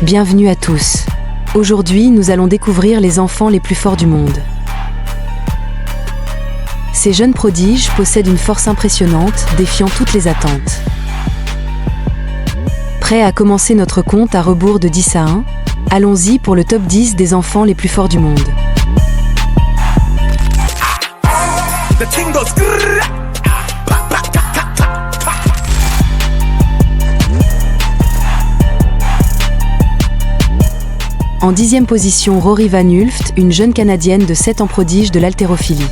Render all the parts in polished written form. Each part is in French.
Bienvenue à tous. Aujourd'hui, nous allons découvrir les enfants les plus forts du monde. Ces jeunes prodiges possèdent une force impressionnante, défiant toutes les attentes. Prêts à commencer notre compte à rebours de 10 à 1 ? Allons-y pour le top 10 des enfants les plus forts du monde. En 10e position, Rory Van Hulft, une jeune Canadienne de 7 ans prodige de l'haltérophilie.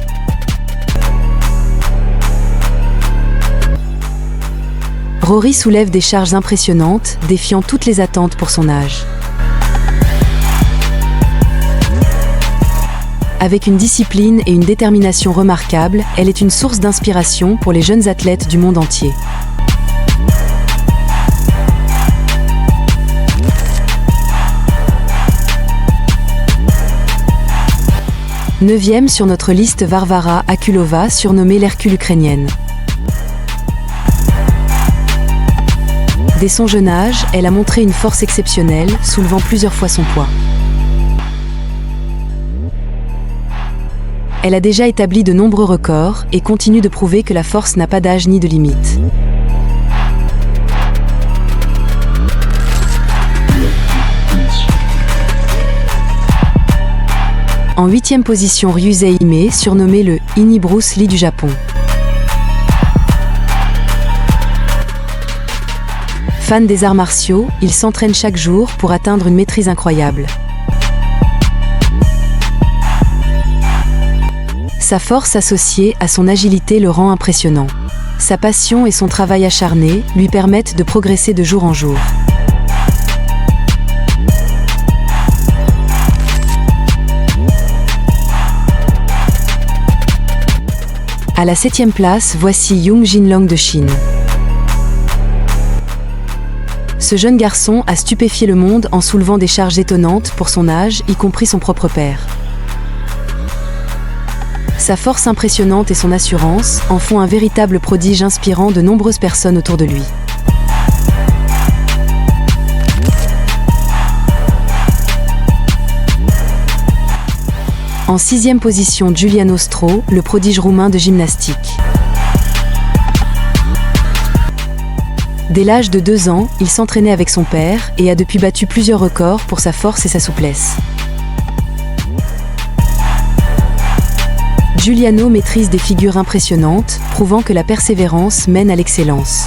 Rory soulève des charges impressionnantes, défiant toutes les attentes pour son âge. Avec une discipline et une détermination remarquables, elle est une source d'inspiration pour les jeunes athlètes du monde entier. Neuvième sur notre liste, Varvara Akulova, surnommée l'Hercule ukrainienne. Dès son jeune âge, elle a montré une force exceptionnelle, soulevant plusieurs fois son poids. Elle a déjà établi de nombreux records et continue de prouver que la force n'a pas d'âge ni de limite. En 8e position, Ryusei Hime, surnommé le Inni Bruce Lee du Japon. Fan des arts martiaux, il s'entraîne chaque jour pour atteindre une maîtrise incroyable. Sa force associée à son agilité le rend impressionnant. Sa passion et son travail acharné lui permettent de progresser de jour en jour. À la 7e place, voici Young Jinlong de Chine. Ce jeune garçon a stupéfié le monde en soulevant des charges étonnantes pour son âge, y compris son propre père. Sa force impressionnante et son assurance en font un véritable prodige inspirant de nombreuses personnes autour de lui. En 6e position, Julian Ostro, le prodige roumain de gymnastique. Dès l'âge de 2 ans, il s'entraînait avec son père et a depuis battu plusieurs records pour sa force et sa souplesse. Giuliano maîtrise des figures impressionnantes, prouvant que la persévérance mène à l'excellence.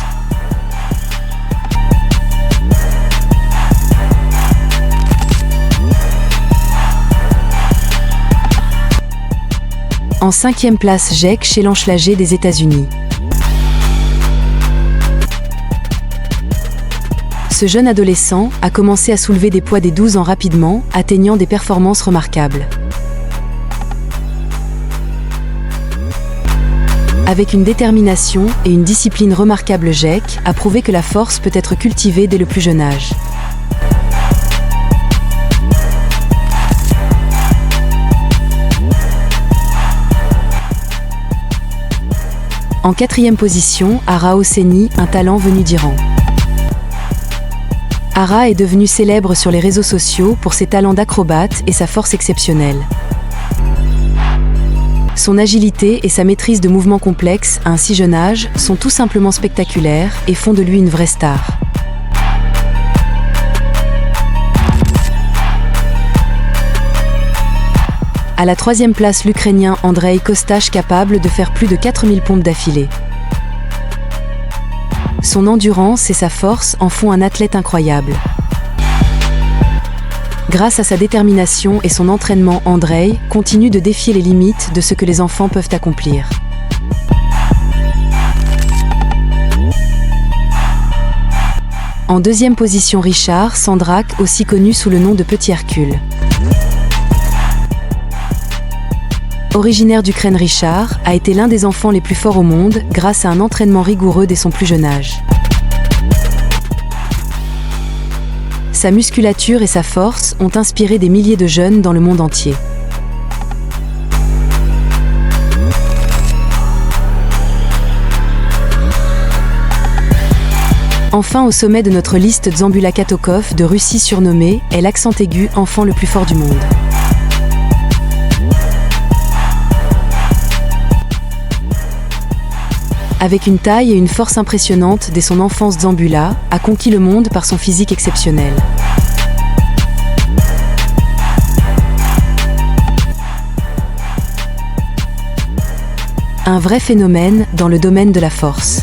En 5e place, Jake Shelanch-Lagé des États-Unis. Ce jeune adolescent a commencé à soulever des poids dès 12 ans rapidement, atteignant des performances remarquables. Avec une détermination et une discipline remarquables, Jake a prouvé que la force peut être cultivée dès le plus jeune âge. En 4e position, Ara Hosseini, un talent venu d'Iran. Ara est devenue célèbre sur les réseaux sociaux pour ses talents d'acrobate et sa force exceptionnelle. Son agilité et sa maîtrise de mouvements complexes à un si jeune âge sont tout simplement spectaculaires et font de lui une vraie star. À la 3e place, l'Ukrainien Andrei Kostach, capable de faire plus de 4000 pompes d'affilée. Son endurance et sa force en font un athlète incroyable. Grâce à sa détermination et son entraînement, Andrei continue de défier les limites de ce que les enfants peuvent accomplir. En 2e position, Richard Sandrak, aussi connu sous le nom de Petit Hercule. Originaire d'Ukraine, Richard a été l'un des enfants les plus forts au monde grâce à un entraînement rigoureux dès son plus jeune âge. Sa musculature et sa force ont inspiré des milliers de jeunes dans le monde entier. Enfin, au sommet de notre liste, Dzambula Katokov de Russie, surnommé est l'accent aigu enfant le plus fort du monde. Avec une taille et une force impressionnantes dès son enfance, Dzambula a conquis le monde par son physique exceptionnel. Un vrai phénomène dans le domaine de la force.